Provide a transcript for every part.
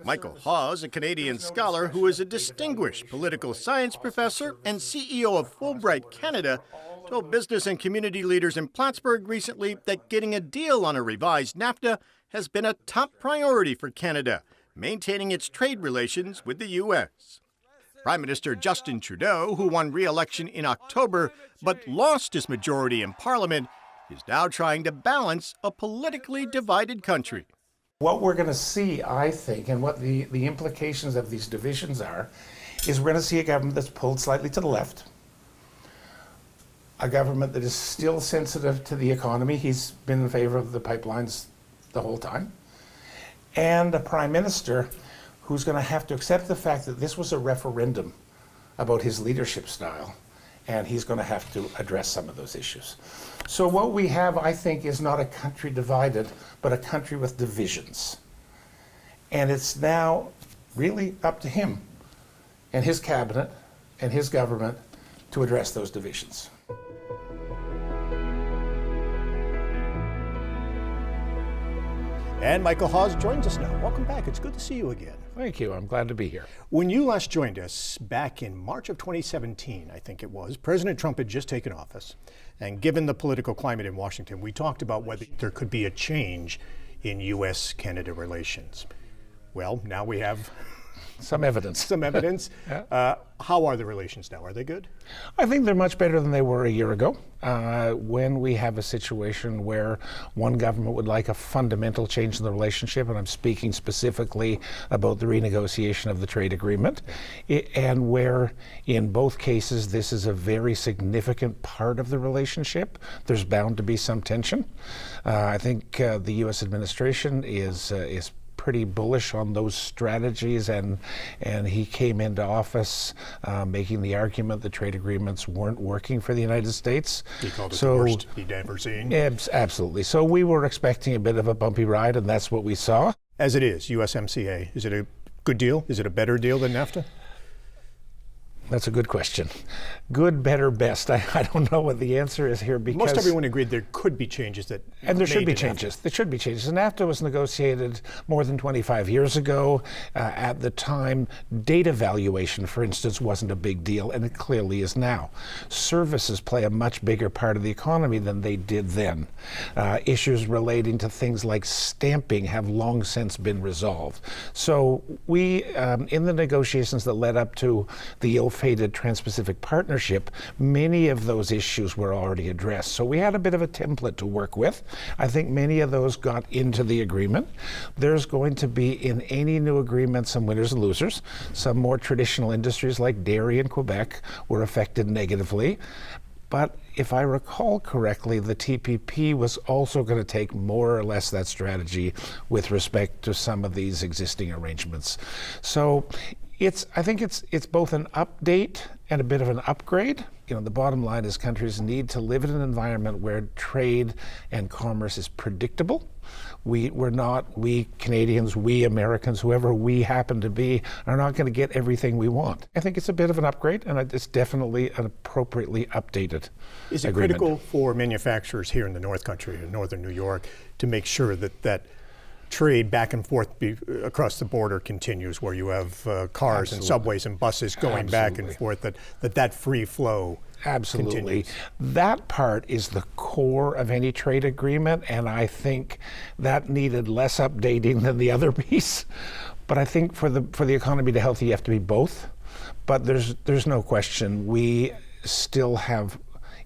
Michael Hawes, a Canadian scholar who is a distinguished political science professor and CEO of Fulbright Canada, told business and community leaders in Plattsburgh recently that getting a deal on a revised NAFTA has been a top priority for Canada, maintaining its trade relations with the U.S. Prime Minister Justin Trudeau, who won re-election in October but lost his majority in Parliament, is now trying to balance a politically divided country. What we're going to see, I think, and what the implications of these divisions are, is we're going to see a government that's pulled slightly to the left, a government that is still sensitive to the economy. He's been in favor of the pipelines the whole time, and a prime minister who's going to have to accept the fact that this was a referendum about his leadership style, and he's going to have to address some of those issues. So what we have, I think, is not a country divided, but a country with divisions. And it's now really up to him and his cabinet and his government to address those divisions. And Michael Hawes joins us now. Welcome back. It's good to see you again. Thank you. I'm glad to be here. When you last joined us back in March of 2017, I think it was, President Trump had just taken office. And given the political climate in Washington, we talked about whether there could be a change in U.S.-Canada relations. Well, now we have some evidence. Yeah. How are the relations now? Are they good? I think they're much better than they were a year ago. When we have a situation where one government would like a fundamental change in the relationship, and I'm speaking specifically about the renegotiation of the trade agreement, and where in both cases this is a very significant part of the relationship, there's bound to be some tension. I think the U.S. administration is pretty bullish on those strategies, and he came into office making the argument that trade agreements weren't working for the United States. He called it the worst he'd ever seen. Absolutely. So we were expecting a bit of a bumpy ride, and that's what we saw. As it is, USMCA, is it a good deal? Is it a better deal than NAFTA? That's a good question. Good, better, best. I don't know what the answer is here, because most everyone agreed there could be changes that and there should be changes. There should be changes. And NAFTA was negotiated more than 25 years ago. At the time, data valuation, for instance, wasn't a big deal, and it clearly is now. Services play a much bigger part of the economy than they did then. Issues relating to things like stamping have long since been resolved. So we, in the negotiations that led up to the ill-fated Trans-Pacific Partnership, many of those issues were already addressed. So we had a bit of a template to work with. I think many of those got into the agreement. There's going to be, in any new agreement, some winners and losers. Some more traditional industries like dairy in Quebec were affected negatively. But if I recall correctly, the TPP was also going to take more or less that strategy with respect to some of these existing arrangements. So I think it's both an update and a bit of an upgrade. You know, the bottom line is countries need to live in an environment where trade and commerce is predictable. We Canadians, we Americans, whoever we happen to be, are not going to get everything we want. I think it's a bit of an upgrade, and it's definitely an appropriately updated Is it agreement. Critical for manufacturers here in the North Country, in northern New York, to make sure that trade back and forth across the border continues, where you have cars and subways and buses going back and forth, that free flow Absolutely. continues? That part is the core of any trade agreement, and I think that needed less updating than the other piece. But I think for the economy to healthy, you have to be both. But there's no question we still have,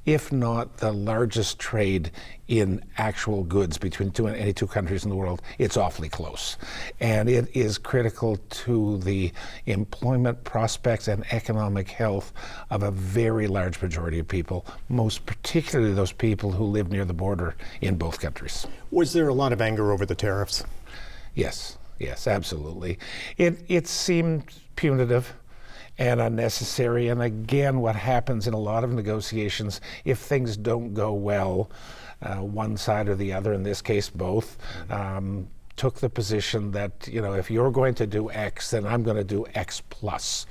if not the largest trade in actual goods between any two countries in the world, it's awfully close. And it is critical to the employment prospects and economic health of a very large majority of people, most particularly those people who live near the border in both countries. Was there a lot of anger over the tariffs? Yes, absolutely. It seemed punitive and unnecessary. And again, what happens in a lot of negotiations, if things don't go well, one side or the other, in this case both, took the position that, if you're going to do X, then I'm going to do X plus.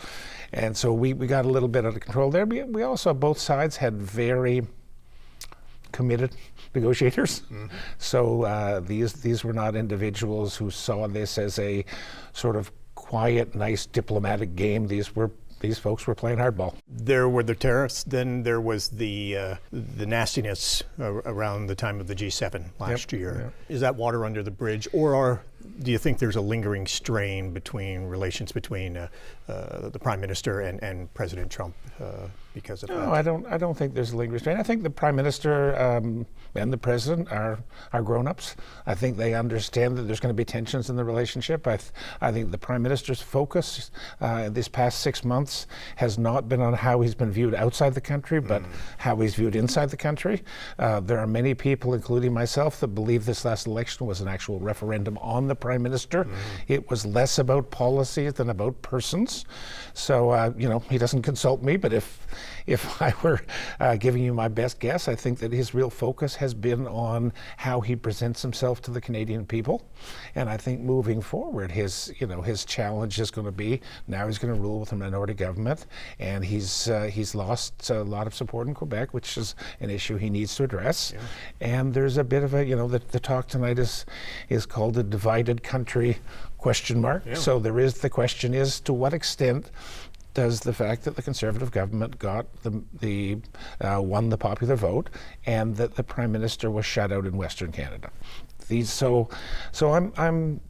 And so we got a little bit out of control there. We also, both sides had very committed negotiators. So these were not individuals who saw this as a sort of quiet, nice diplomatic game. These folks were playing hardball. There were the tariffs, then there was the nastiness around the time of the G7 last year. Yep. Is that water under the bridge, or do you think there's a lingering strain between relations between the Prime Minister and President Trump because of that? No, I don't think there's a lingering strain. I think the Prime Minister and the President are grown-ups. I think they understand that there's going to be tensions in the relationship. I think the Prime Minister's focus this past 6 months has not been on how he's been viewed outside the country, but how he's viewed inside the country. There are many people, including myself, that believe this last election was an actual referendum on the Prime Minister. It was less about policy than about persons. So, he doesn't consult me, but if I were giving you my best guess, I think that his real focus has been on how he presents himself to the Canadian people. And I think moving forward, his challenge is going to be, now he's going to rule with a minority government, and he's lost a lot of support in Quebec, which is an issue he needs to address. Yeah. And there's a bit of the talk tonight is called a divided country ? Yeah. So the question is, to what extent does the fact that the Conservative government got won the popular vote, and that the Prime Minister was shut out in Western Canada? So I'm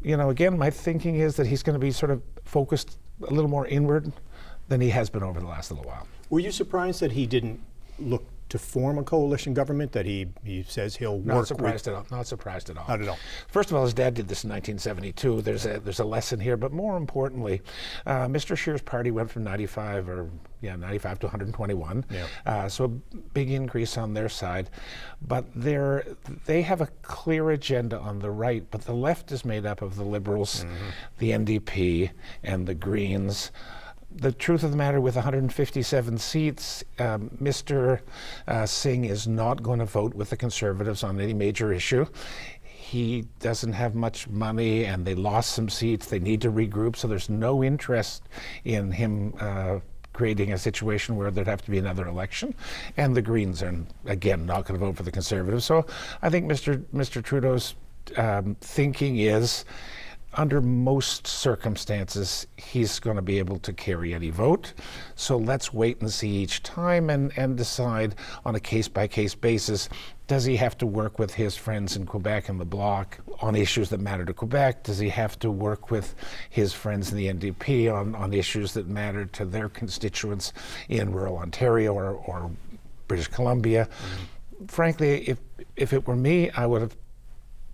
again, my thinking is that he's going to be sort of focused a little more inward than he has been over the last little while. Were you surprised that he didn't look to form a coalition government, that he says he'll work with? Not surprised at all. Not at all. First of all, his dad did this in 1972. There's a lesson here, but more importantly, Mr. Scheer's party went from 95 to 121. Yeah. So a big increase on their side. But they have a clear agenda on the right, but the left is made up of the Liberals, the NDP, and the Greens. The truth of the matter, with 157 seats, Mr. Singh is not going to vote with the Conservatives on any major issue. He doesn't have much money, and they lost some seats. They need to regroup, so there's no interest in him creating a situation where there'd have to be another election. And the Greens are, again, not going to vote for the Conservatives. So I think Mr. Trudeau's thinking is, under most circumstances, he's going to be able to carry any vote. So let's wait and see each time and decide on a case-by-case basis. Does he have to work with his friends in Quebec and the Bloc on issues that matter to Quebec? Does he have to work with his friends in the NDP on issues that matter to their constituents in rural Ontario or British Columbia? Frankly, if it were me, I would have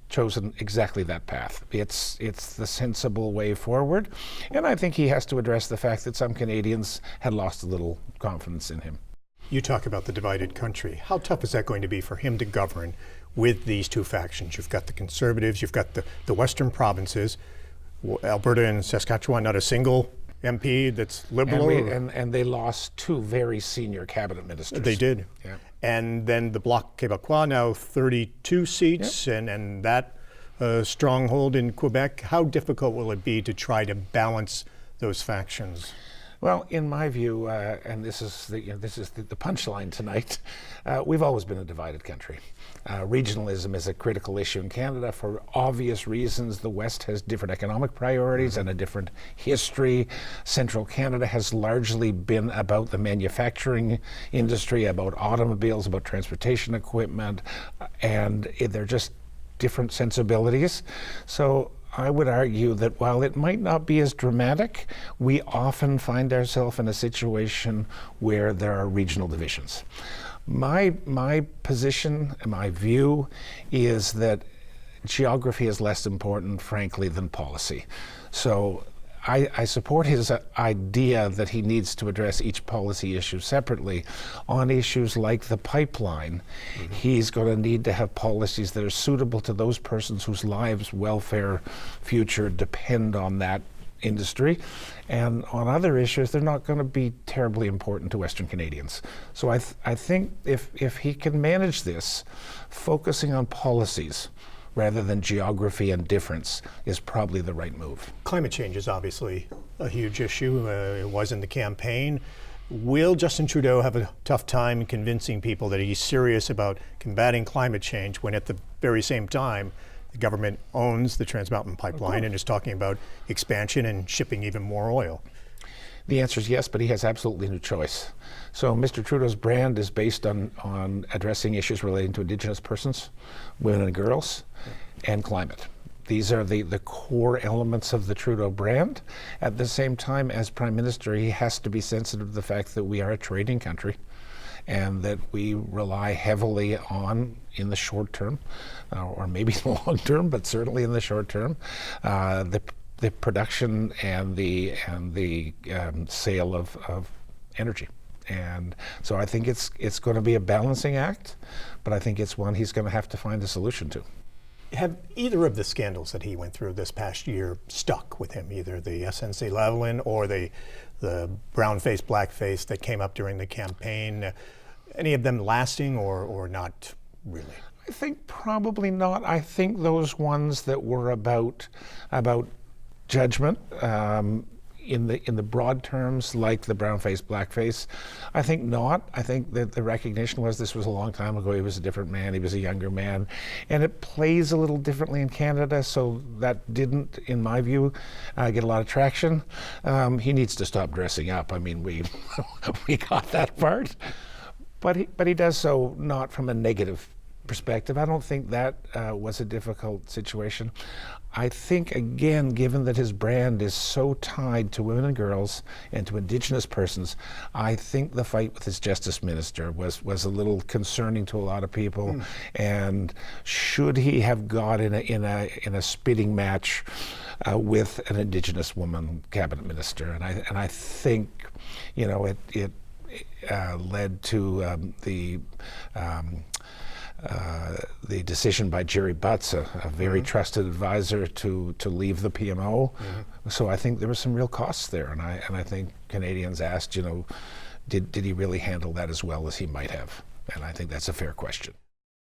chosen exactly that path. It's the sensible way forward, and I think he has to address the fact that some Canadians had lost a little confidence in him. You talk about the divided country. How tough is that going to be for him to govern with these two factions? You've got the Conservatives, you've got the Western provinces, Alberta and Saskatchewan, not a single MP that's Liberal. And they lost two very senior cabinet ministers. They did. Yeah. And then the Bloc Québécois, now 32 seats, yep. and that stronghold in Quebec. How difficult will it be to try to balance those factions? Well, in my view, and this is the punchline tonight, we've always been a divided country. Regionalism is a critical issue in Canada for obvious reasons. The West has different economic priorities and a different history. Central Canada has largely been about the manufacturing industry, about automobiles, about transportation equipment, and they're just different sensibilities. So I would argue that while it might not be as dramatic, we often find ourselves in a situation where there are regional divisions. My position, my view, is that geography is less important, frankly, than policy. So I support his idea that he needs to address each policy issue separately. On issues like the pipeline, he's going to need to have policies that are suitable to those persons whose lives, welfare, future depend on that industry. And on other issues, they're not going to be terribly important to Western Canadians. So I think if he can manage this, focusing on policies rather than geography and difference is probably the right move. Climate change is obviously a huge issue. It was in the campaign. Will Justin Trudeau have a tough time convincing people that he's serious about combating climate change when at the very same time the government owns the Trans Mountain Pipeline and is talking about expansion and shipping even more oil? The answer is yes, but he has absolutely no choice. So Mr. Trudeau's brand is based on addressing issues relating to Indigenous persons, women and girls, and climate. These are the core elements of the Trudeau brand. At the same time, as Prime Minister, he has to be sensitive to the fact that we are a trading country and that we rely heavily on, in the short term, or maybe the long term, but certainly in the short term, the production and the sale of energy. And so I think it's going to be a balancing act, but I think it's one he's going to have to find a solution to. Have either of the scandals that he went through this past year stuck with him, either the SNC-Lavalin or the brown-face, black-face that came up during the campaign? Any of them lasting or not really? I think probably not. I think those ones that were about judgment, in the broad terms, like the brown face, black face, I think not. I think that the recognition was this was a long time ago. He was a different man. He was a younger man, and it plays a little differently in Canada. So that didn't, in my view, get a lot of traction. He needs to stop dressing up. I mean, we got that part, but he does so not from a negative perspective. I don't think that was a difficult situation. I think, again, given that his brand is so tied to women and girls and to Indigenous persons, I think the fight with his Justice Minister was a little concerning to a lot of people. And should he have got in a spitting match with an Indigenous woman cabinet minister? And I think, you know, it led to the decision by Jerry Butts, a very trusted advisor, to leave the PMO. So I think there were some real costs there, and I think Canadians asked, you know, did he really handle that as well as he might have? And I think that's a fair question.